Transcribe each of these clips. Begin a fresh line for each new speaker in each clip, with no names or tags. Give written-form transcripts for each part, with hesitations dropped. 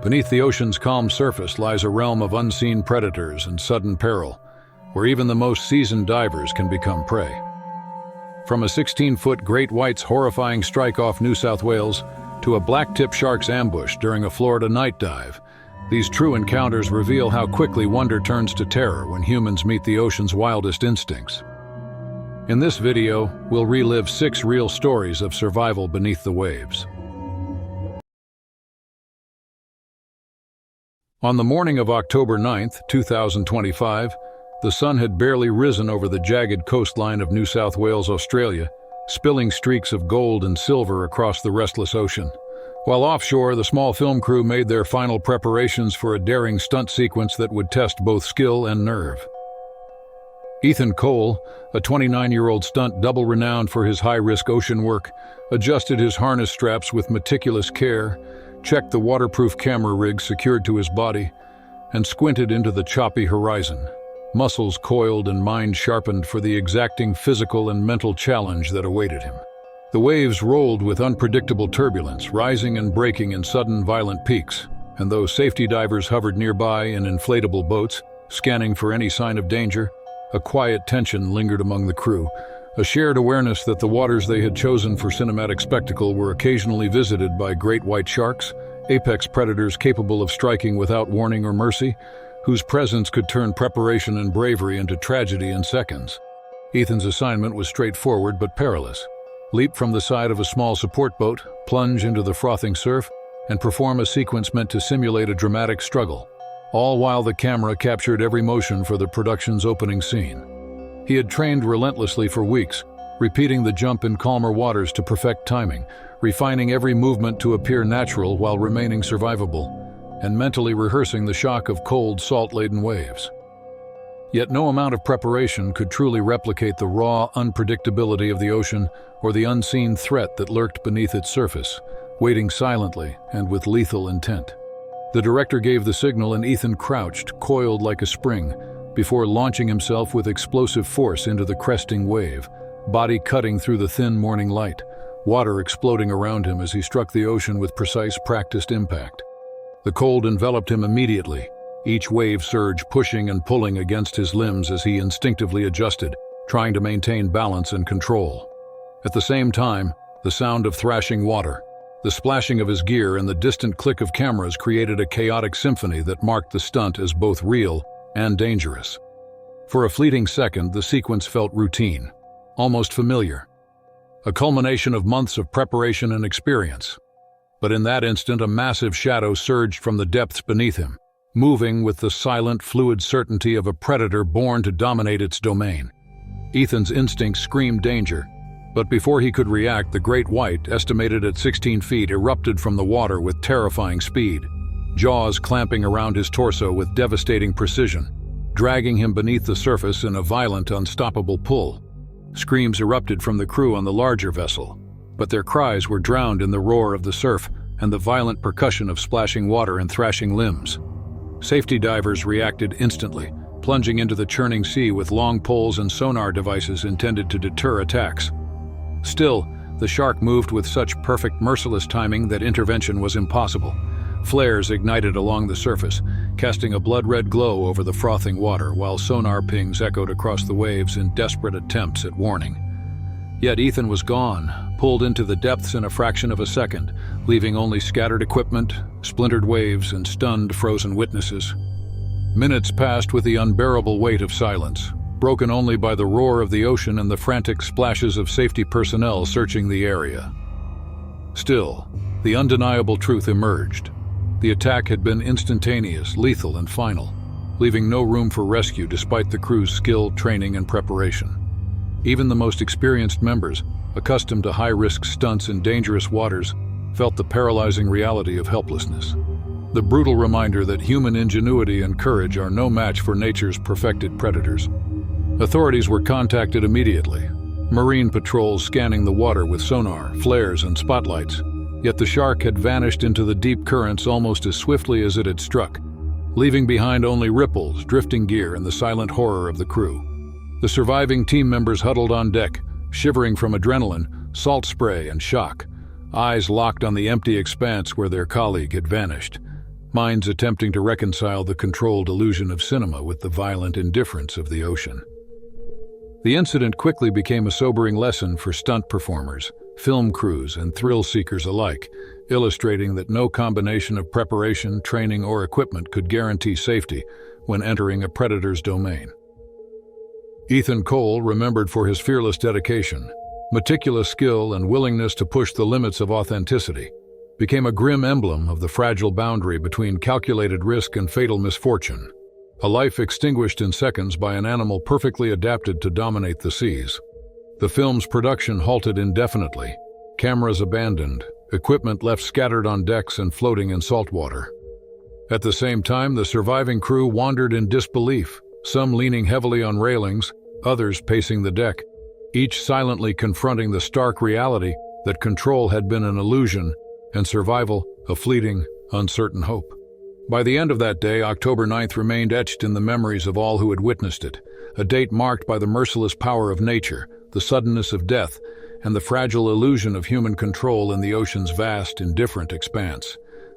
Beneath the ocean's calm surface lies a realm of unseen predators and sudden peril, where even the most seasoned divers can become prey. From a 16-foot great white's horrifying strike off New South Wales to a black-tip shark's ambush during a Florida night dive, these true encounters reveal how quickly wonder turns to terror when humans meet the ocean's wildest instincts. In this video, we'll relive 6 real stories of survival beneath the waves. On the morning of October 9, 2025, the sun had barely risen over the jagged coastline of New South Wales, Australia, spilling streaks of gold and silver across the restless ocean. While offshore, the small film crew made their final preparations for a daring stunt sequence that would test both skill and nerve. Ethan Cole, a 29-year-old stunt double renowned for his high-risk ocean work, adjusted his harness straps with meticulous care, checked the waterproof camera rig secured to his body, and squinted into the choppy horizon, muscles coiled and mind sharpened for the exacting physical and mental challenge that awaited him. The waves rolled with unpredictable turbulence, rising and breaking in sudden violent peaks, and though safety divers hovered nearby in inflatable boats, scanning for any sign of danger, a quiet tension lingered among the crew, a shared awareness that the waters they had chosen for cinematic spectacle were occasionally visited by great white sharks, apex predators capable of striking without warning or mercy, whose presence could turn preparation and bravery into tragedy in seconds. Ethan's assignment was straightforward but perilous. Leap from the side of a small support boat, plunge into the frothing surf, and perform a sequence meant to simulate a dramatic struggle, all while the camera captured every motion for the production's opening scene. He had trained relentlessly for weeks, repeating the jump in calmer waters to perfect timing, refining every movement to appear natural while remaining survivable, and mentally rehearsing the shock of cold, salt-laden waves. Yet no amount of preparation could truly replicate the raw unpredictability of the ocean or the unseen threat that lurked beneath its surface, waiting silently and with lethal intent. The director gave the signal and Ethan crouched, coiled like a spring, before launching himself with explosive force into the cresting wave, body cutting through the thin morning light, water exploding around him as he struck the ocean with precise, practiced impact. The cold enveloped him immediately, each wave surge pushing and pulling against his limbs as he instinctively adjusted, trying to maintain balance and control. At the same time, the sound of thrashing water, the splashing of his gear, and the distant click of cameras created a chaotic symphony that marked the stunt as both real and dangerous. For a fleeting second, the sequence felt routine, almost familiar, a culmination of months of preparation and experience. But in that instant, a massive shadow surged from the depths beneath him, moving with the silent, fluid certainty of a predator born to dominate its domain. Ethan's instincts screamed danger, but before he could react, the great white, estimated at 16 feet, erupted from the water with terrifying speed, jaws clamping around his torso with devastating precision, dragging him beneath the surface in a violent, unstoppable pull. Screams erupted from the crew on the larger vessel, but their cries were drowned in the roar of the surf and the violent percussion of splashing water and thrashing limbs. Safety divers reacted instantly, plunging into the churning sea with long poles and sonar devices intended to deter attacks. Still, the shark moved with such perfect, merciless timing that intervention was impossible. Flares ignited along the surface, casting a blood-red glow over the frothing water, while sonar pings echoed across the waves in desperate attempts at warning. Yet Ethan was gone, pulled into the depths in a fraction of a second, leaving only scattered equipment, splintered waves, and stunned, frozen witnesses. Minutes passed with the unbearable weight of silence, broken only by the roar of the ocean and the frantic splashes of safety personnel searching the area. Still, the undeniable truth emerged. The attack had been instantaneous, lethal, and final, leaving no room for rescue despite the crew's skill, training, and preparation. Even the most experienced members, accustomed to high-risk stunts in dangerous waters, felt the paralyzing reality of helplessness. The brutal reminder that human ingenuity and courage are no match for nature's perfected predators. Authorities were contacted immediately, Marine patrols scanning the water with sonar, flares, and spotlights, yet the shark had vanished into the deep currents almost as swiftly as it had struck, leaving behind only ripples, drifting gear, and the silent horror of the crew. The surviving team members huddled on deck, shivering from adrenaline, salt spray, and shock, eyes locked on the empty expanse where their colleague had vanished. minds attempting to reconcile the controlled illusion of cinema with the violent indifference of the ocean. The incident quickly became a sobering lesson for stunt performers, film crews, and thrill-seekers alike, illustrating that no combination of preparation, training, or equipment could guarantee safety when entering a predator's domain. Ethan Cole, remembered for his fearless dedication, meticulous skill, and willingness to push the limits of authenticity, became a grim emblem of the fragile boundary between calculated risk and fatal misfortune, a life extinguished in seconds by an animal perfectly adapted to dominate the seas. The film's production halted indefinitely, cameras abandoned, equipment left scattered on decks and floating in salt water. At the same time, the surviving crew wandered in disbelief, some leaning heavily on railings, others pacing the deck, each silently confronting the stark reality that control had been an illusion and survival a fleeting, uncertain hope. By the end of that day, October 9th remained etched in the memories of all who had witnessed it, a date marked by the merciless power of nature, the suddenness of death, and the fragile illusion of human control in the ocean's vast, indifferent expanse.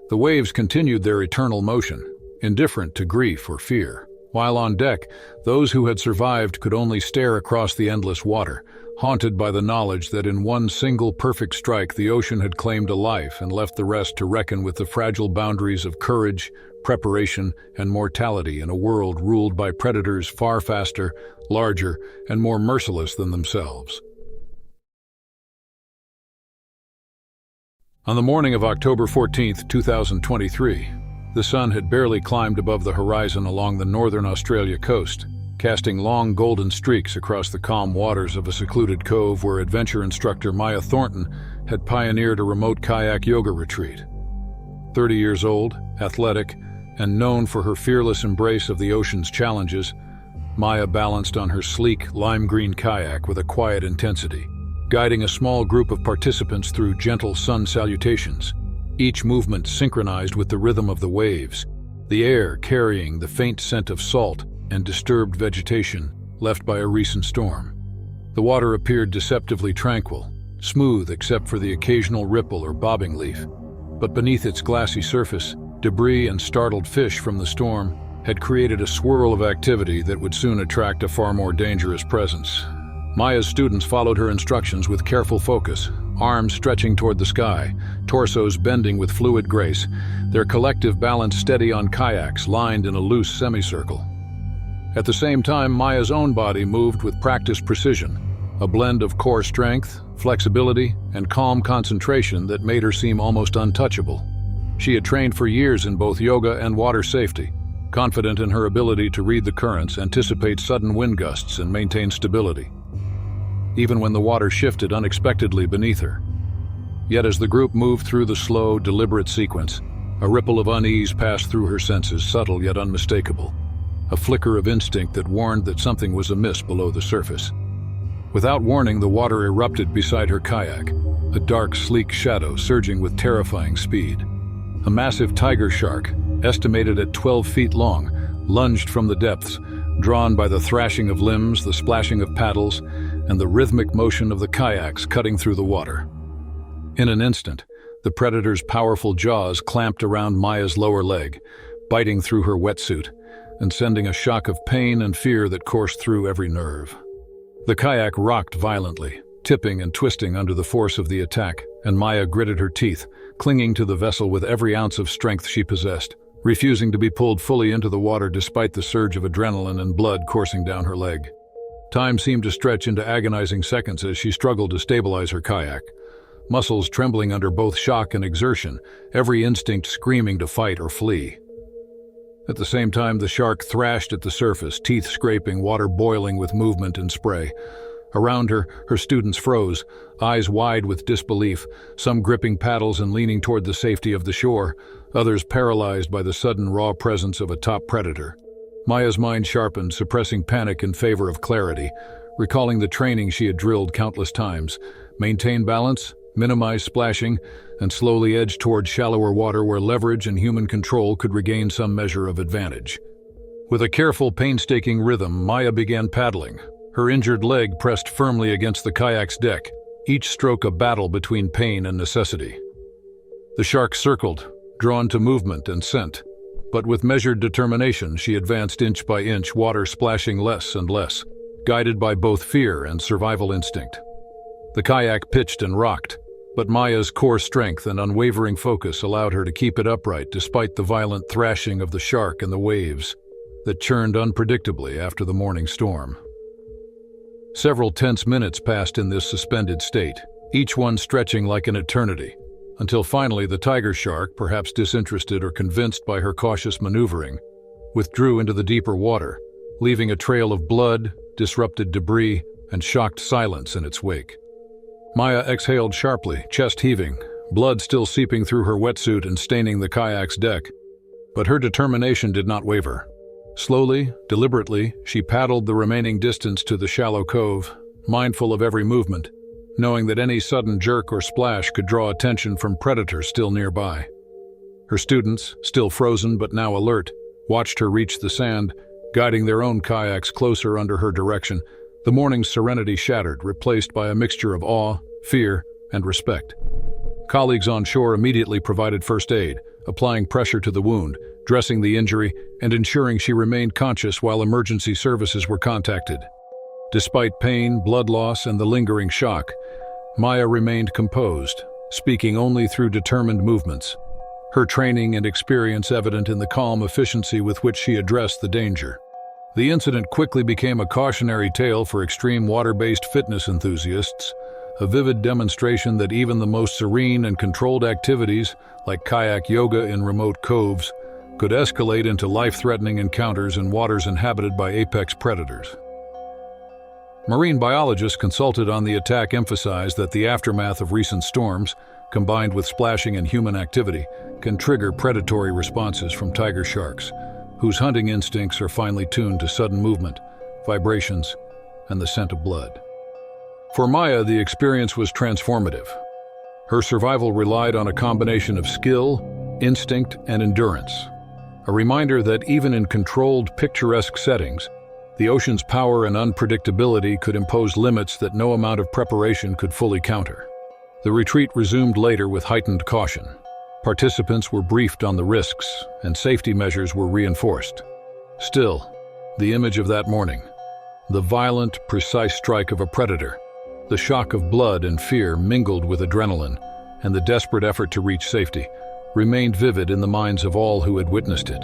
The waves continued their eternal motion, indifferent to grief or fear. While on deck, those who had survived could only stare across the endless water, haunted by the knowledge that in one single perfect strike the ocean had claimed a life and left the rest to reckon with the fragile boundaries of courage, preparation, and mortality in a world ruled by predators far faster, larger, and more merciless than themselves. On the morning of October 14, 2023, the sun had barely climbed above the horizon along the northern Australia coast, casting long golden streaks across the calm waters of a secluded cove where adventure instructor Maya Thornton had pioneered a remote kayak yoga retreat. 30 years old, athletic, and known for her fearless embrace of the ocean's challenges, Maya balanced on her sleek, lime-green kayak with a quiet intensity, guiding a small group of participants through gentle sun salutations, each movement synchronized with the rhythm of the waves, the air carrying the faint scent of salt and disturbed vegetation left by a recent storm. The water appeared deceptively tranquil, smooth except for the occasional ripple or bobbing leaf, but beneath its glassy surface, debris and startled fish from the storm had created a swirl of activity that would soon attract a far more dangerous presence. Maya's students followed her instructions with careful focus, arms stretching toward the sky, torsos bending with fluid grace, their collective balance steady on kayaks lined in a loose semicircle. At the same time, Maya's own body moved with practiced precision, a blend of core strength, flexibility, and calm concentration that made her seem almost untouchable. She had trained for years in both yoga and water safety, confident in her ability to read the currents, anticipate sudden wind gusts, and maintain stability, even when the water shifted unexpectedly beneath her. Yet as the group moved through the slow, deliberate sequence, a ripple of unease passed through her senses, subtle yet unmistakable, a flicker of instinct that warned that something was amiss below the surface. Without warning, the water erupted beside her kayak, a dark, sleek shadow surging with terrifying speed. A massive tiger shark, estimated at 12 feet long, lunged from the depths, drawn by the thrashing of limbs, the splashing of paddles, and the rhythmic motion of the kayaks cutting through the water. In an instant, the predator's powerful jaws clamped around Maya's lower leg, biting through her wetsuit and sending a shock of pain and fear that coursed through every nerve. The kayak rocked violently, tipping and twisting under the force of the attack, and Maya gritted her teeth, clinging to the vessel with every ounce of strength she possessed, refusing to be pulled fully into the water despite the surge of adrenaline and blood coursing down her leg. Time seemed to stretch into agonizing seconds as she struggled to stabilize her kayak, muscles trembling under both shock and exertion, every instinct screaming to fight or flee. At the same time, the shark thrashed at the surface, teeth scraping, water boiling with movement and spray. Around her, her students froze, eyes wide with disbelief, some gripping paddles and leaning toward the safety of the shore, others paralyzed by the sudden raw presence of a top predator. Maya's mind sharpened, suppressing panic in favor of clarity, recalling the training she had drilled countless times. Maintain balance, minimize splashing, and slowly edge toward shallower water where leverage and human control could regain some measure of advantage. With a careful, painstaking rhythm, Maya began paddling, her injured leg pressed firmly against the kayak's deck, each stroke a battle between pain and necessity. The shark circled, drawn to movement and scent, but with measured determination she advanced inch by inch, water splashing less and less, guided by both fear and survival instinct. The kayak pitched and rocked, but Maya's core strength and unwavering focus allowed her to keep it upright despite the violent thrashing of the shark and the waves that churned unpredictably after the morning storm. Several tense minutes passed in this suspended state, each one stretching like an eternity, until finally the tiger shark, perhaps disinterested or convinced by her cautious maneuvering, withdrew into the deeper water, leaving a trail of blood, disrupted debris, and shocked silence in its wake. Maya exhaled sharply, chest heaving, blood still seeping through her wetsuit and staining the kayak's deck. But her determination did not waver. Slowly, deliberately, she paddled the remaining distance to the shallow cove, mindful of every movement, knowing that any sudden jerk or splash could draw attention from predators still nearby. Her students, still frozen but now alert, watched her reach the sand, guiding their own kayaks closer under her direction. The morning's serenity shattered, replaced by a mixture of awe, fear, and respect. Colleagues on shore immediately provided first aid, applying pressure to the wound, dressing the injury, and ensuring she remained conscious while emergency services were contacted. Despite pain, blood loss, and the lingering shock, Maya remained composed, speaking only through determined movements, her training and experience evident in the calm efficiency with which she addressed the danger. The incident quickly became a cautionary tale for extreme water-based fitness enthusiasts, a vivid demonstration that even the most serene and controlled activities, like kayak yoga in remote coves, could escalate into life-threatening encounters in waters inhabited by apex predators. Marine biologists consulted on the attack emphasized that the aftermath of recent storms, combined with splashing and human activity, can trigger predatory responses from tiger sharks, whose hunting instincts are finely tuned to sudden movement, vibrations, and the scent of blood. For Maya, the experience was transformative. Her survival relied on a combination of skill, instinct, and endurance, a reminder that even in controlled, picturesque settings, the ocean's power and unpredictability could impose limits that no amount of preparation could fully counter. The retreat resumed later with heightened caution. Participants were briefed on the risks, and safety measures were reinforced. Still, the image of that morning, the violent, precise strike of a predator, the shock of blood and fear mingled with adrenaline, and the desperate effort to reach safety, remained vivid in the minds of all who had witnessed it.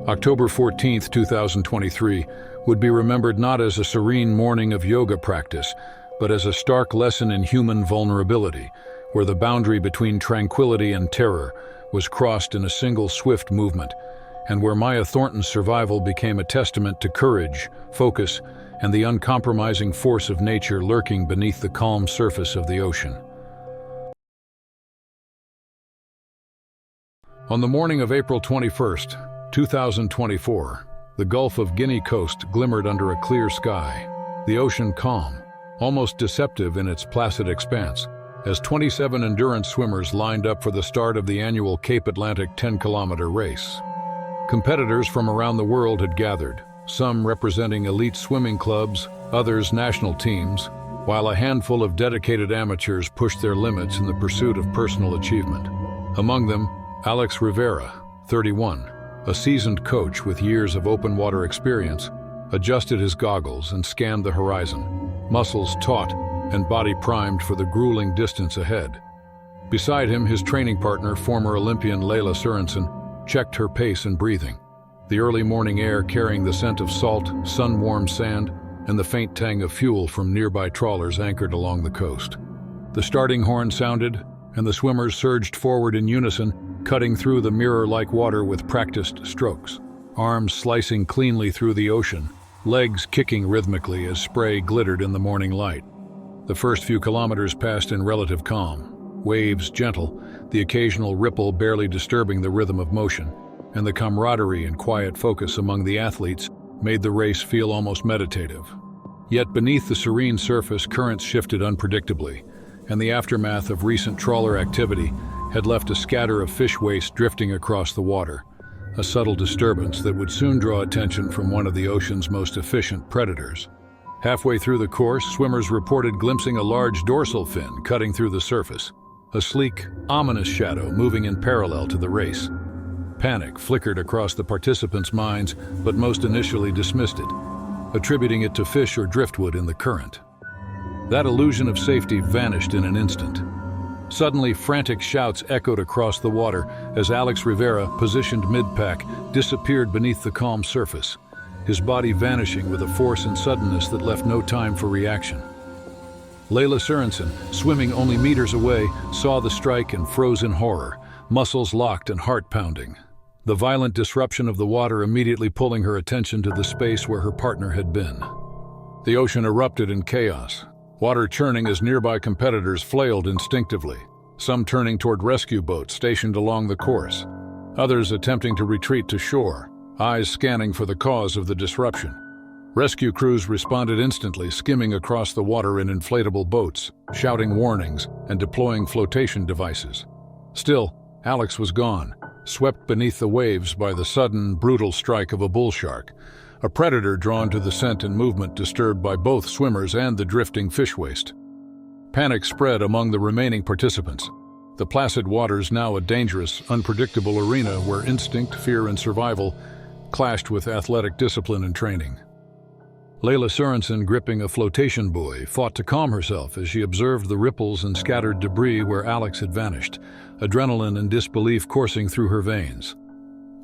October 14, 2023, would be remembered not as a serene morning of yoga practice, but as a stark lesson in human vulnerability, where the boundary between tranquility and terror was crossed in a single swift movement, and where Maya Thornton's survival became a testament to courage, focus, and the uncompromising force of nature lurking beneath the calm surface of the ocean. On the morning of April 21, 2024, the Gulf of Guinea coast glimmered under a clear sky, the ocean calm, almost deceptive in its placid expanse, as 27 endurance swimmers lined up for the start of the annual Cape Atlantic 10-kilometer race. Competitors from around the world had gathered, some representing elite swimming clubs, others national teams, while a handful of dedicated amateurs pushed their limits in the pursuit of personal achievement. Among them, Alex Rivera, 31, a seasoned coach with years of open water experience, adjusted his goggles and scanned the horizon, muscles taut and body primed for the grueling distance ahead. Beside him, his training partner, former Olympian Layla Sorensen, checked her pace and breathing, the early morning air carrying the scent of salt, sun-warmed sand, and the faint tang of fuel from nearby trawlers anchored along the coast. The starting horn sounded, and the swimmers surged forward in unison, cutting through the mirror-like water with practiced strokes, arms slicing cleanly through the ocean, legs kicking rhythmically as spray glittered in the morning light. The first few kilometers passed in relative calm, waves gentle, the occasional ripple barely disturbing the rhythm of motion, and the camaraderie and quiet focus among the athletes made the race feel almost meditative. Yet beneath the serene surface, currents shifted unpredictably, and the aftermath of recent trawler activity had left a scatter of fish waste drifting across the water, a subtle disturbance that would soon draw attention from one of the ocean's most efficient predators. Halfway through the course, swimmers reported glimpsing a large dorsal fin cutting through the surface, a sleek, ominous shadow moving in parallel to the race. Panic flickered across the participants' minds, but most initially dismissed it, attributing it to fish or driftwood in the current. That illusion of safety vanished in an instant. Suddenly, frantic shouts echoed across the water as Alex Rivera, positioned mid-pack, disappeared beneath the calm surface, his body vanishing with a force and suddenness that left no time for reaction. Layla Sorensen, swimming only meters away, saw the strike and froze in horror, muscles locked and heart pounding. The violent disruption of the water immediately pulling her attention to the space where her partner had been. The ocean erupted in chaos, water churning as nearby competitors flailed instinctively, some turning toward rescue boats stationed along the course, others attempting to retreat to shore, eyes scanning for the cause of the disruption. Rescue crews responded instantly, skimming across the water in inflatable boats, shouting warnings and deploying flotation devices. Still, Alex was gone, swept beneath the waves by the sudden, brutal strike of a bull shark, a predator drawn to the scent and movement disturbed by both swimmers and the drifting fish waste. Panic spread among the remaining participants. The placid waters, now a dangerous, unpredictable arena where instinct, fear, and survival clashed with athletic discipline and training. Layla Sorensen, gripping a flotation buoy, fought to calm herself as she observed the ripples and scattered debris where Alex had vanished, adrenaline and disbelief coursing through her veins.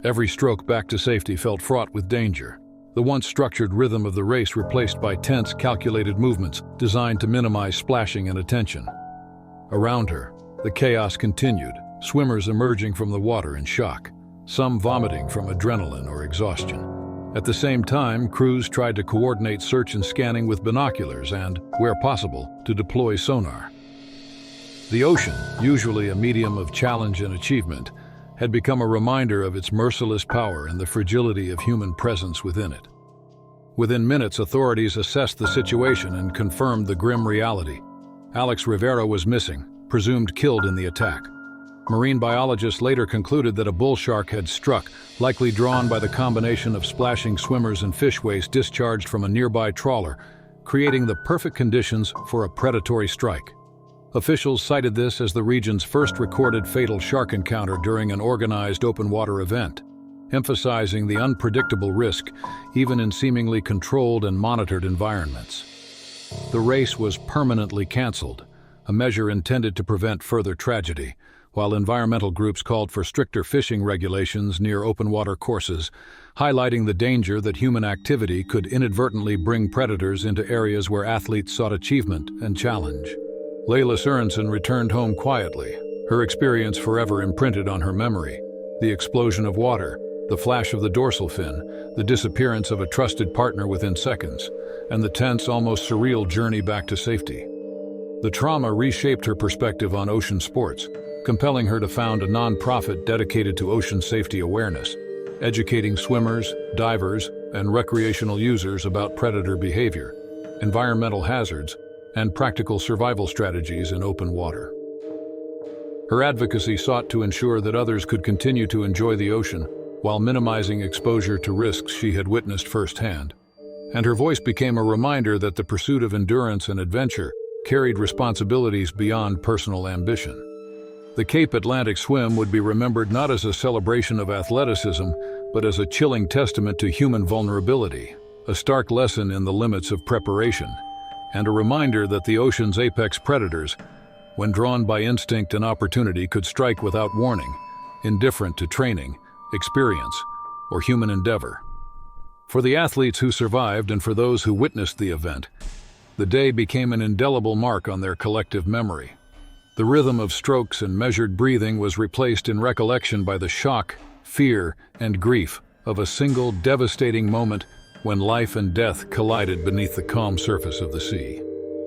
Every stroke back to safety felt fraught with danger, the once structured rhythm of the race replaced by tense, calculated movements designed to minimize splashing and attention. Around her, the chaos continued, swimmers emerging from the water in shock, some vomiting from adrenaline or exhaustion. At the same time, crews tried to coordinate search and scanning with binoculars and, where possible, to deploy sonar. The ocean, usually a medium of challenge and achievement, had become a reminder of its merciless power and the fragility of human presence within it. Within minutes, authorities assessed the situation and confirmed the grim reality. Alex Rivera was missing, presumed killed in the attack. Marine biologists later concluded that a bull shark had struck, likely drawn by the combination of splashing swimmers and fish waste discharged from a nearby trawler, creating the perfect conditions for a predatory strike. Officials cited this as the region's first recorded fatal shark encounter during an organized open-water event, emphasizing the unpredictable risk, even in seemingly controlled and monitored environments. The race was permanently canceled, a measure intended to prevent further tragedy, while environmental groups called for stricter fishing regulations near open-water courses, highlighting the danger that human activity could inadvertently bring predators into areas where athletes sought achievement and challenge. Layla Sorensen returned home quietly, her experience forever imprinted on her memory. The explosion of water, the flash of the dorsal fin, the disappearance of a trusted partner within seconds, and the tense, almost surreal journey back to safety. The trauma reshaped her perspective on ocean sports, compelling her to found a non-profit dedicated to ocean safety awareness, educating swimmers, divers, and recreational users about predator behavior, environmental hazards, and practical survival strategies in open water. Her advocacy sought to ensure that others could continue to enjoy the ocean while minimizing exposure to risks she had witnessed firsthand. And her voice became a reminder that the pursuit of endurance and adventure carried responsibilities beyond personal ambition. The Cape Atlantic swim would be remembered not as a celebration of athleticism, but as a chilling testament to human vulnerability, a stark lesson in the limits of preparation, and a reminder that the ocean's apex predators, when drawn by instinct and opportunity, could strike without warning, indifferent to training, experience, or human endeavor. For the athletes who survived and for those who witnessed the event, the day became an indelible mark on their collective memory. The rhythm of strokes and measured breathing was replaced in recollection by the shock, fear, and grief of a single devastating moment when life and death collided beneath the calm surface of the sea.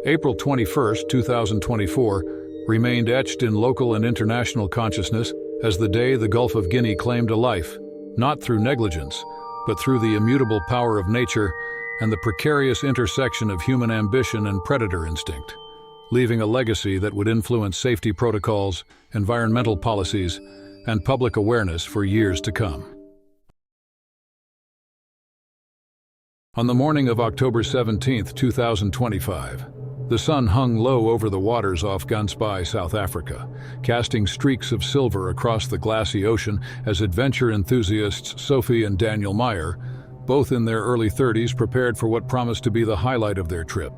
April 21, 2024, remained etched in local and international consciousness as the day the Gulf of Guinea claimed a life, not through negligence, but through the immutable power of nature and the precarious intersection of human ambition and predator instinct, leaving a legacy that would influence safety protocols, environmental policies, and public awareness for years to come. On the morning of October 17, 2025, The sun hung low over the waters off Gansby, South Africa, casting streaks of silver across the glassy ocean as adventure enthusiasts Sophie and Daniel Meyer, both in their early 30s, prepared for what promised to be the highlight of their trip.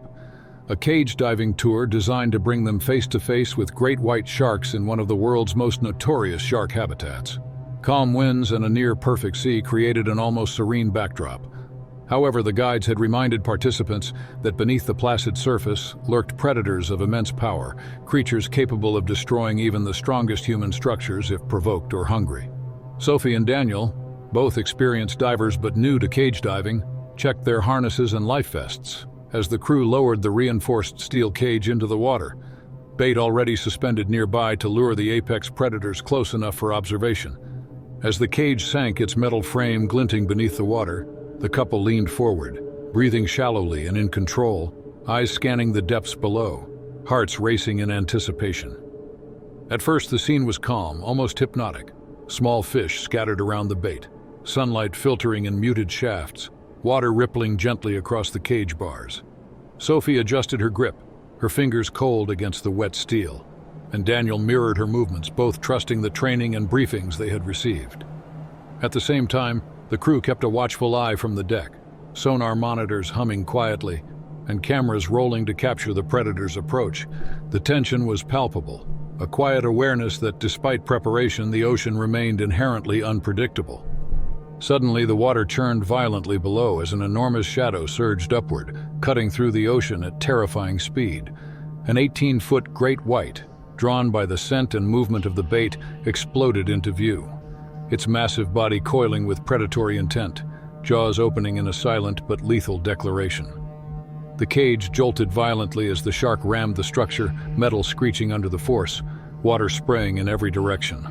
A cage diving tour designed to bring them face-to-face with great white sharks in one of the world's most notorious shark habitats. Calm winds and a near-perfect sea created an almost serene backdrop. However, the guides had reminded participants that beneath the placid surface lurked predators of immense power, creatures capable of destroying even the strongest human structures if provoked or hungry. Sophie and Daniel, both experienced divers but new to cage diving, checked their harnesses and life vests as the crew lowered the reinforced steel cage into the water, bait already suspended nearby to lure the apex predators close enough for observation. As the cage sank, its metal frame glinting beneath the water, the couple leaned forward, breathing shallowly and in control, eyes scanning the depths below, hearts racing in anticipation. At first, the scene was calm, almost hypnotic. Small fish scattered around the bait, sunlight filtering in muted shafts, water rippling gently across the cage bars. Sophie adjusted her grip, her fingers cold against the wet steel, and Daniel mirrored her movements, both trusting the training and briefings they had received. At the same time, the crew kept a watchful eye from the deck, sonar monitors humming quietly, and cameras rolling to capture the predator's approach. The tension was palpable, a quiet awareness that despite preparation, the ocean remained inherently unpredictable. Suddenly, the water churned violently below as an enormous shadow surged upward, cutting through the ocean at terrifying speed. An 18-foot great white, drawn by the scent and movement of the bait, exploded into view, its massive body coiling with predatory intent, jaws opening in a silent but lethal declaration. The cage jolted violently as the shark rammed the structure, metal screeching under the force, water spraying in every direction.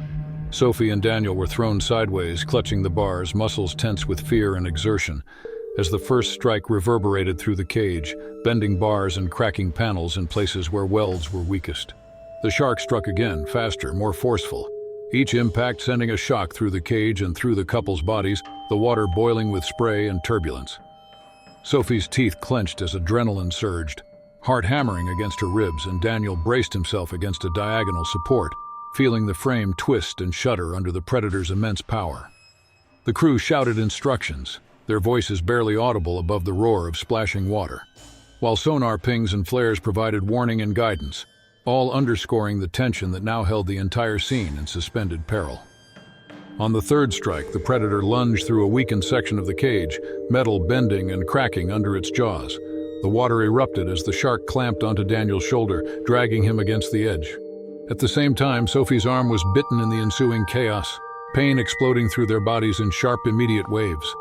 Sophie and Daniel were thrown sideways, clutching the bars, muscles tense with fear and exertion, as the first strike reverberated through the cage, bending bars and cracking panels in places where welds were weakest. The shark struck again, faster, more forceful, each impact sending a shock through the cage and through the couple's bodies, the water boiling with spray and turbulence. Sophie's teeth clenched as adrenaline surged, heart hammering against her ribs, and Daniel braced himself against a diagonal support, feeling the frame twist and shudder under the predator's immense power. The crew shouted instructions, their voices barely audible above the roar of splashing water, while sonar pings and flares provided warning and guidance, all underscoring the tension that now held the entire scene in suspended peril. On the third strike, the predator lunged through a weakened section of the cage, metal bending and cracking under its jaws. The water erupted as the shark clamped onto Daniel's shoulder, dragging him against the edge. At the same time, Sophie's arm was bitten in the ensuing chaos, pain exploding through their bodies in sharp, immediate waves.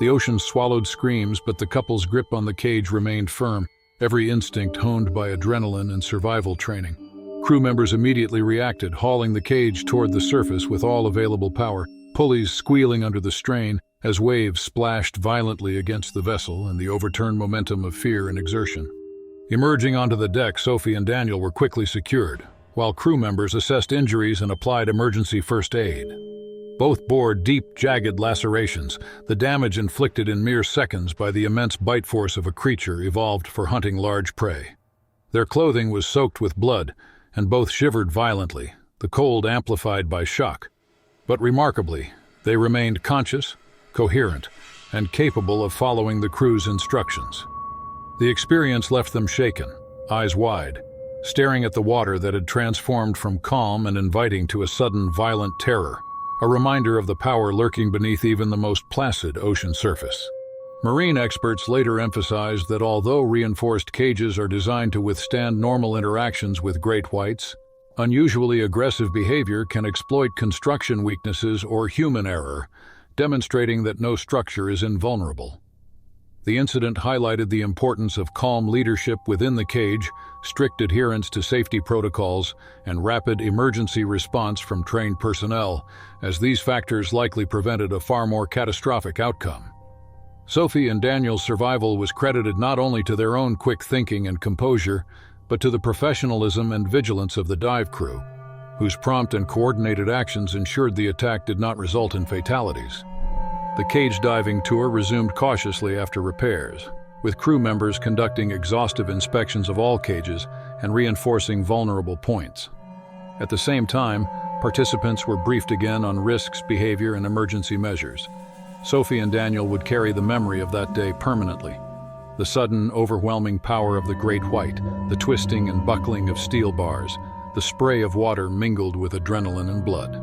The ocean swallowed screams, but the couple's grip on the cage remained firm, every instinct honed by adrenaline and survival training. Crew members immediately reacted, hauling the cage toward the surface with all available power, pulleys squealing under the strain as waves splashed violently against the vessel and the overturned momentum of fear and exertion. Emerging onto the deck, Sophie and Daniel were quickly secured, while crew members assessed injuries and applied emergency first aid. Both bore deep, jagged lacerations, the damage inflicted in mere seconds by the immense bite force of a creature evolved for hunting large prey. Their clothing was soaked with blood, and both shivered violently, the cold amplified by shock. But remarkably, they remained conscious, coherent, and capable of following the crew's instructions. The experience left them shaken, eyes wide, staring at the water that had transformed from calm and inviting to a sudden violent terror, a reminder of the power lurking beneath even the most placid ocean surface. Marine experts later emphasized that although reinforced cages are designed to withstand normal interactions with great whites, unusually aggressive behavior can exploit construction weaknesses or human error, demonstrating that no structure is invulnerable. The incident highlighted the importance of calm leadership within the cage, strict adherence to safety protocols, and rapid emergency response from trained personnel, as these factors likely prevented a far more catastrophic outcome. Sophie and Daniel's survival was credited not only to their own quick thinking and composure, but to the professionalism and vigilance of the dive crew, whose prompt and coordinated actions ensured the attack did not result in fatalities. The cage diving tour resumed cautiously after repairs, with crew members conducting exhaustive inspections of all cages and reinforcing vulnerable points. At the same time, participants were briefed again on risks, behavior, and emergency measures. Sophie and Daniel would carry the memory of that day permanently. The sudden, overwhelming power of the Great White, the twisting and buckling of steel bars, the spray of water mingled with adrenaline and blood,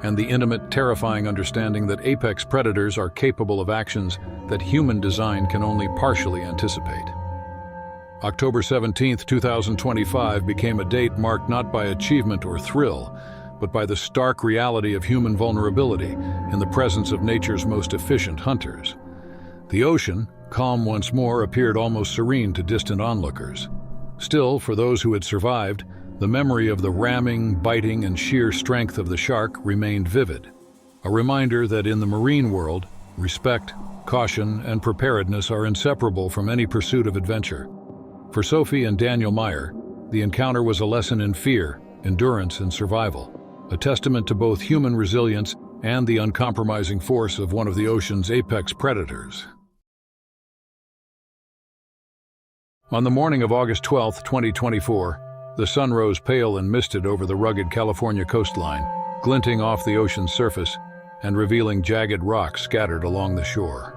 and the intimate, terrifying understanding that apex predators are capable of actions that human design can only partially anticipate. October 17, 2025 became a date marked not by achievement or thrill, but by the stark reality of human vulnerability in the presence of nature's most efficient hunters. The ocean, calm once more, appeared almost serene to distant onlookers. Still, for those who had survived, the memory of the ramming, biting, and sheer strength of the shark remained vivid, a reminder that in the marine world, respect, caution, and preparedness are inseparable from any pursuit of adventure. For Sophie and Daniel Meyer, the encounter was a lesson in fear, endurance, and survival, a testament to both human resilience and the uncompromising force of one of the ocean's apex predators. On the morning of August 12, 2024, the sun rose pale and misted over the rugged California coastline, glinting off the ocean's surface and revealing jagged rocks scattered along the shore.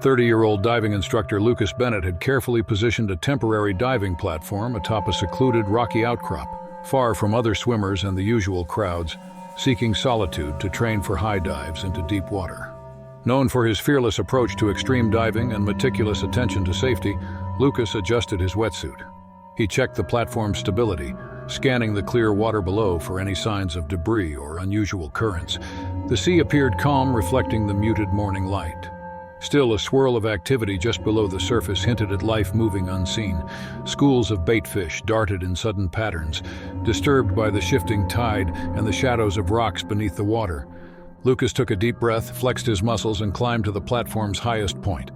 30-year-old diving instructor Lucas Bennett had carefully positioned a temporary diving platform atop a secluded rocky outcrop, far from other swimmers and the usual crowds, seeking solitude to train for high dives into deep water. Known for his fearless approach to extreme diving and meticulous attention to safety, Lucas adjusted his wetsuit. He checked the platform's stability, scanning the clear water below for any signs of debris or unusual currents. The sea appeared calm, reflecting the muted morning light. Still, a swirl of activity just below the surface hinted at life moving unseen. Schools of baitfish darted in sudden patterns, disturbed by the shifting tide and the shadows of rocks beneath the water. Lucas took a deep breath, flexed his muscles, and climbed to the platform's highest point.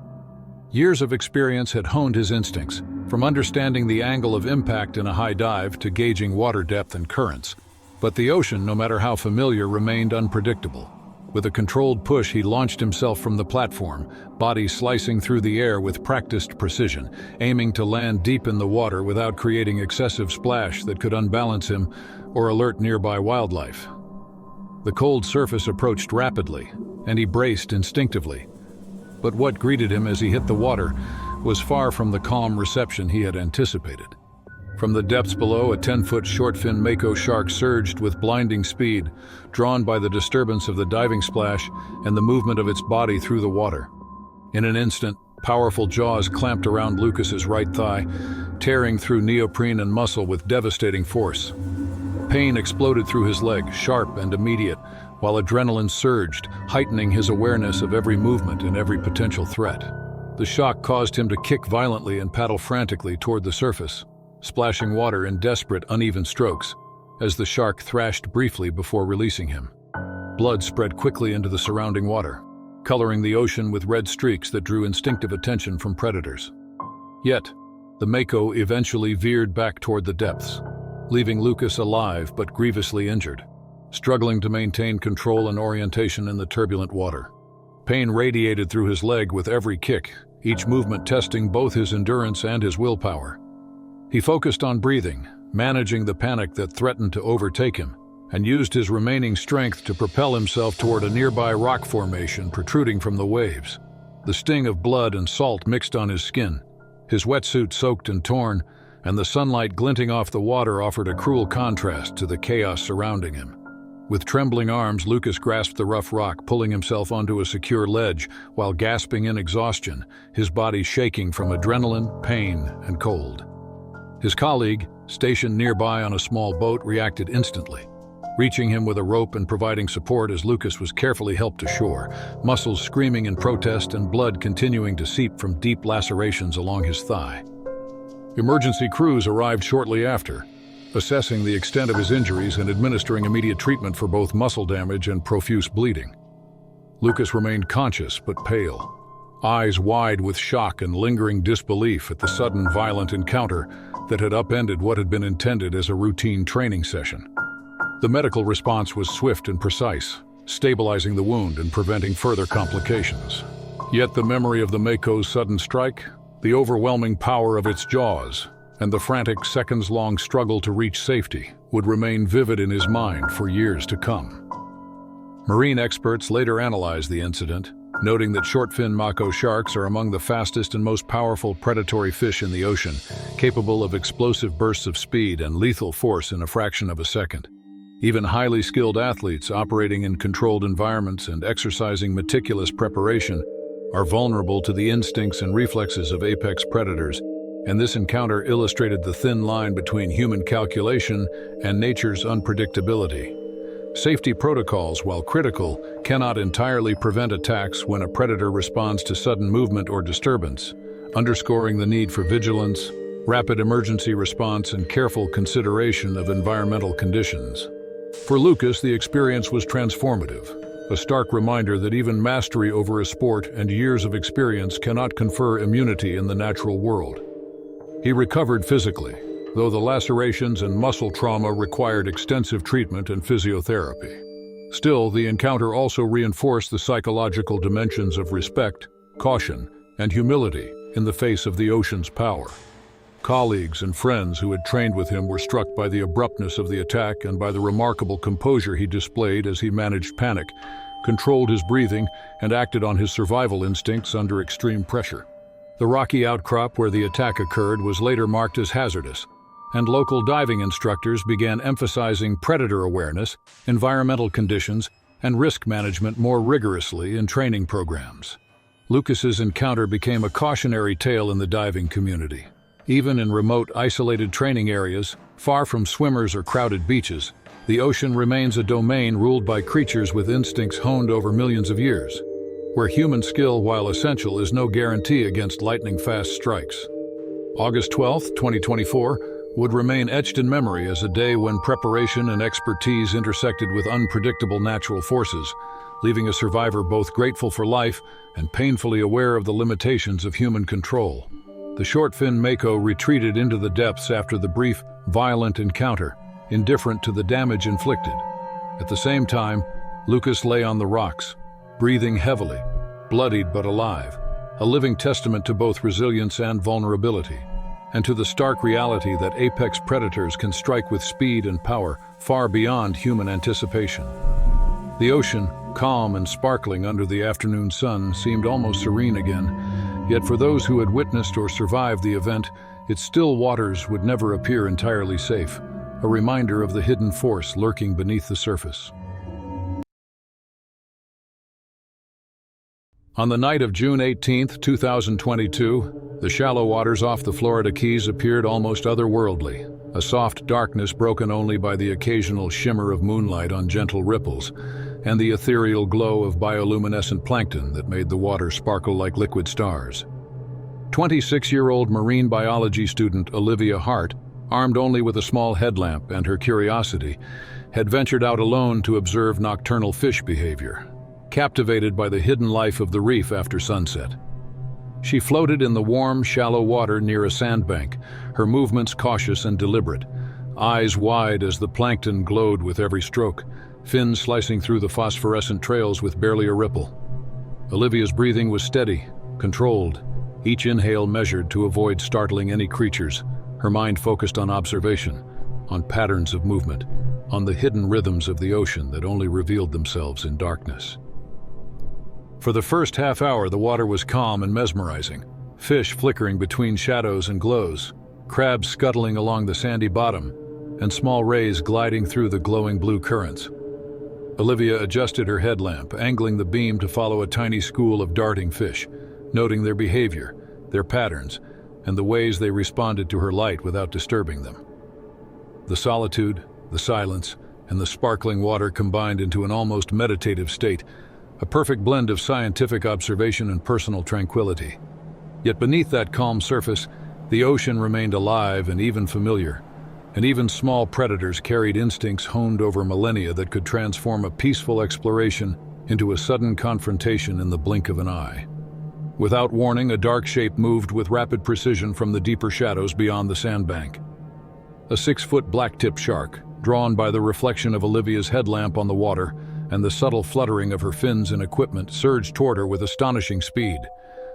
Years of experience had honed his instincts, from understanding the angle of impact in a high dive to gauging water depth and currents. But the ocean, no matter how familiar, remained unpredictable. With a controlled push, he launched himself from the platform, body slicing through the air with practiced precision, aiming to land deep in the water without creating excessive splash that could unbalance him or alert nearby wildlife. The cold surface approached rapidly, and he braced instinctively. But what greeted him as he hit the water was far from the calm reception he had anticipated. From the depths below, a 10-foot short-fin mako shark surged with blinding speed, drawn by the disturbance of the diving splash and the movement of its body through the water. In an instant, powerful jaws clamped around Lucas's right thigh, tearing through neoprene and muscle with devastating force. Pain exploded through his leg, sharp and immediate, while adrenaline surged, heightening his awareness of every movement and every potential threat. The shock caused him to kick violently and paddle frantically toward the surface, splashing water in desperate, uneven strokes, as the shark thrashed briefly before releasing him. Blood spread quickly into the surrounding water, coloring the ocean with red streaks that drew instinctive attention from predators. Yet, the mako eventually veered back toward the depths, leaving Lucas alive but grievously injured, struggling to maintain control and orientation in the turbulent water. Pain radiated through his leg with every kick, each movement testing both his endurance and his willpower. He focused on breathing, managing the panic that threatened to overtake him, and used his remaining strength to propel himself toward a nearby rock formation protruding from the waves. The sting of blood and salt mixed on his skin, his wetsuit soaked and torn, and the sunlight glinting off the water offered a cruel contrast to the chaos surrounding him. With trembling arms, Lucas grasped the rough rock, pulling himself onto a secure ledge while gasping in exhaustion, his body shaking from adrenaline, pain, and cold. His colleague, stationed nearby on a small boat, reacted instantly, reaching him with a rope and providing support as Lucas was carefully helped to shore, muscles screaming in protest and blood continuing to seep from deep lacerations along his thigh. Emergency crews arrived shortly after, assessing the extent of his injuries and administering immediate treatment for both muscle damage and profuse bleeding. Lucas remained conscious but pale, eyes wide with shock and lingering disbelief at the sudden violent encounter that had upended what had been intended as a routine training session. The medical response was swift and precise, stabilizing the wound and preventing further complications. Yet the memory of the mako's sudden strike, The overwhelming power of its jaws and the frantic seconds-long struggle to reach safety would remain vivid in his mind for years to come. Marine experts later analyzed the incident, noting that short-fin mako sharks are among the fastest and most powerful predatory fish in the ocean, capable of explosive bursts of speed and lethal force in a fraction of a second. Even highly skilled athletes operating in controlled environments and exercising meticulous preparation are vulnerable to the instincts and reflexes of apex predators, and this encounter illustrated the thin line between human calculation and nature's unpredictability. Safety protocols, while critical, cannot entirely prevent attacks when a predator responds to sudden movement or disturbance, underscoring the need for vigilance, rapid emergency response, and careful consideration of environmental conditions. For Lucas, the experience was transformative, a stark reminder that even mastery over a sport and years of experience cannot confer immunity in the natural world. He recovered physically, though the lacerations and muscle trauma required extensive treatment and physiotherapy. Still, the encounter also reinforced the psychological dimensions of respect, caution, and humility in the face of the ocean's power. Colleagues and friends who had trained with him were struck by the abruptness of the attack and by the remarkable composure he displayed as he managed panic, controlled his breathing, and acted on his survival instincts under extreme pressure. The rocky outcrop where the attack occurred was later marked as hazardous, and local diving instructors began emphasizing predator awareness, environmental conditions, and risk management more rigorously in training programs. Lucas's encounter became a cautionary tale in the diving community. Even in remote, isolated training areas, far from swimmers or crowded beaches, the ocean remains a domain ruled by creatures with instincts honed over millions of years, where human skill, while essential, is no guarantee against lightning-fast strikes. August 12, 2024, would remain etched in memory as a day when preparation and expertise intersected with unpredictable natural forces, leaving a survivor both grateful for life and painfully aware of the limitations of human control. The short-fin mako retreated into the depths after the brief, violent encounter, indifferent to the damage inflicted. At the same time, Lucas lay on the rocks, breathing heavily, bloodied but alive, a living testament to both resilience and vulnerability, and to the stark reality that apex predators can strike with speed and power far beyond human anticipation. The ocean, calm and sparkling under the afternoon sun, seemed almost serene again, yet for those who had witnessed or survived the event, its still waters would never appear entirely safe, a reminder of the hidden force lurking beneath the surface. On the night of June 18, 2022, the shallow waters off the Florida Keys appeared almost otherworldly, a soft darkness broken only by the occasional shimmer of moonlight on gentle ripples, and the ethereal glow of bioluminescent plankton that made the water sparkle like liquid stars. 26-year-old marine biology student Olivia Hart, armed only with a small headlamp and her curiosity, had ventured out alone to observe nocturnal fish behavior, captivated by the hidden life of the reef after sunset. She floated in the warm, shallow water near a sandbank, her movements cautious and deliberate, eyes wide as the plankton glowed with every stroke, fins slicing through the phosphorescent trails with barely a ripple. Olivia's breathing was steady, controlled, each inhale measured to avoid startling any creatures, her mind focused on observation, on patterns of movement, on the hidden rhythms of the ocean that only revealed themselves in darkness. For the first half hour, the water was calm and mesmerizing, fish flickering between shadows and glows, crabs scuttling along the sandy bottom, and small rays gliding through the glowing blue currents. Olivia adjusted her headlamp, angling the beam to follow a tiny school of darting fish, noting their behavior, their patterns, and the ways they responded to her light without disturbing them. The solitude, the silence, and the sparkling water combined into an almost meditative state, a perfect blend of scientific observation and personal tranquility. Yet beneath that calm surface, the ocean remained alive and even familiar, and even small predators carried instincts honed over millennia that could transform a peaceful exploration into a sudden confrontation in the blink of an eye. Without warning, a dark shape moved with rapid precision from the deeper shadows beyond the sandbank. A 6-foot black-tip shark, drawn by the reflection of Olivia's headlamp on the water and the subtle fluttering of her fins and equipment, surged toward her with astonishing speed.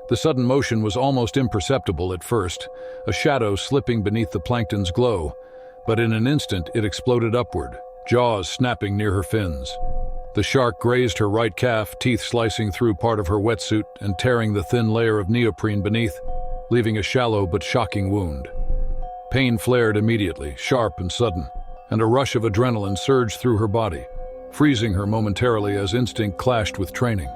The sudden motion was almost imperceptible at first, a shadow slipping beneath the plankton's glow, but in an instant it exploded upward, jaws snapping near her fins. The shark grazed her right calf, teeth slicing through part of her wetsuit and tearing the thin layer of neoprene beneath, leaving a shallow but shocking wound. Pain flared immediately, sharp and sudden, and a rush of adrenaline surged through her body, freezing her momentarily as instinct clashed with training.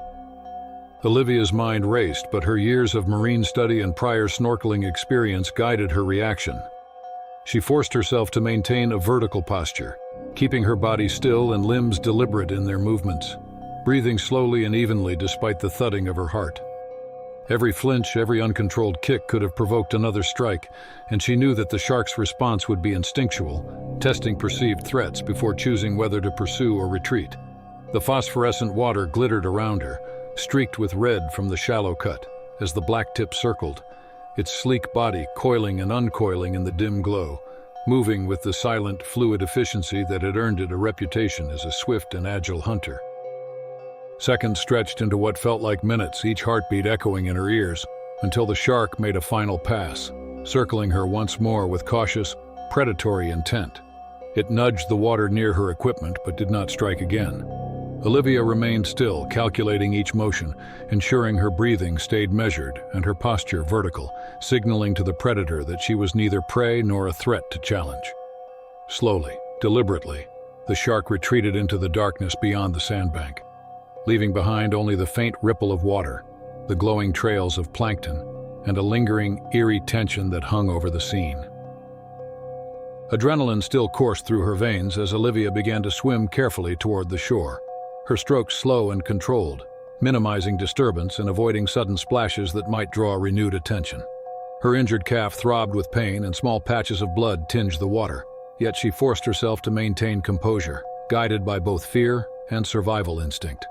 Olivia's mind raced, but her years of marine study and prior snorkeling experience guided her reaction. She forced herself to maintain a vertical posture, keeping her body still and limbs deliberate in their movements, breathing slowly and evenly despite the thudding of her heart. Every flinch, every uncontrolled kick could have provoked another strike, and she knew that the shark's response would be instinctual, testing perceived threats before choosing whether to pursue or retreat. The phosphorescent water glittered around her, streaked with red from the shallow cut, as the black tip circled, its sleek body coiling and uncoiling in the dim glow, moving with the silent, fluid efficiency that had earned it a reputation as a swift and agile hunter. Seconds stretched into what felt like minutes, each heartbeat echoing in her ears, until the shark made a final pass, circling her once more with cautious, predatory intent. It nudged the water near her equipment but did not strike again. Olivia remained still, calculating each motion, ensuring her breathing stayed measured and her posture vertical, signaling to the predator that she was neither prey nor a threat to challenge. Slowly, deliberately, the shark retreated into the darkness beyond the sandbank, leaving behind only the faint ripple of water, the glowing trails of plankton, and a lingering, eerie tension that hung over the scene. Adrenaline still coursed through her veins as Olivia began to swim carefully toward the shore, her strokes slow and controlled, minimizing disturbance and avoiding sudden splashes that might draw renewed attention. Her injured calf throbbed with pain and small patches of blood tinged the water, yet she forced herself to maintain composure, guided by both fear and survival instinct.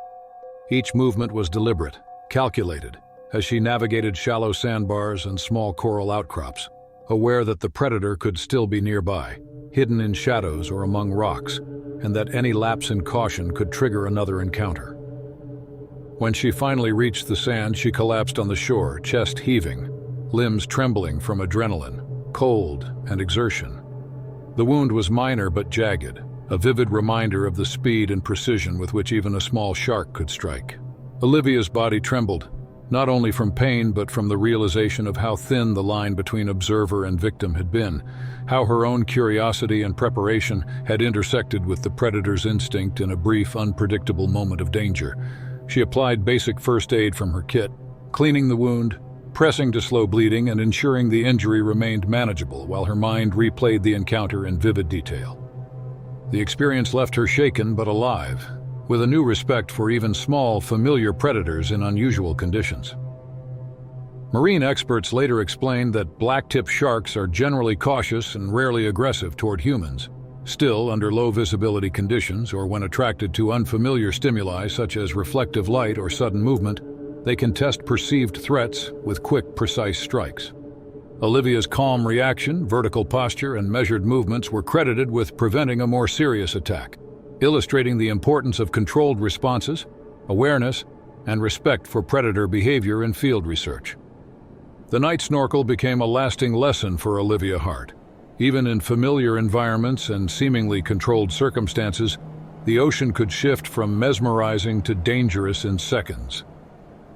Each movement was deliberate, calculated, as she navigated shallow sandbars and small coral outcrops, aware that the predator could still be nearby, hidden in shadows or among rocks, and that any lapse in caution could trigger another encounter. When she finally reached the sand, she collapsed on the shore, chest heaving, limbs trembling from adrenaline, cold, and exertion. The wound was minor but jagged, a vivid reminder of the speed and precision with which even a small shark could strike. Olivia's body trembled, not only from pain but from the realization of how thin the line between observer and victim had been, how her own curiosity and preparation had intersected with the predator's instinct in a brief, unpredictable moment of danger. She applied basic first aid from her kit, cleaning the wound, pressing to slow bleeding, and ensuring the injury remained manageable while her mind replayed the encounter in vivid detail. The experience left her shaken but alive, with a new respect for even small, familiar predators in unusual conditions. Marine experts later explained that black-tip sharks are generally cautious and rarely aggressive toward humans. Still, under low-visibility conditions or when attracted to unfamiliar stimuli such as reflective light or sudden movement, they can test perceived threats with quick, precise strikes. Olivia's calm reaction, vertical posture, and measured movements were credited with preventing a more serious attack, illustrating the importance of controlled responses, awareness, and respect for predator behavior in field research. The night snorkel became a lasting lesson for Olivia Hart. Even in familiar environments and seemingly controlled circumstances, the ocean could shift from mesmerizing to dangerous in seconds.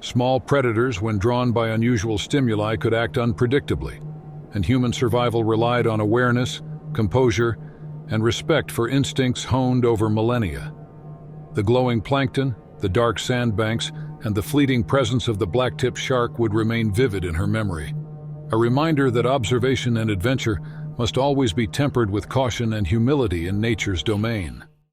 Small predators, when drawn by unusual stimuli, could act unpredictably, and human survival relied on awareness, composure, and respect for instincts honed over millennia. The glowing plankton, the dark sandbanks, and the fleeting presence of the black-tip shark would remain vivid in her memory, a reminder that observation and adventure must always be tempered with caution and humility in nature's domain.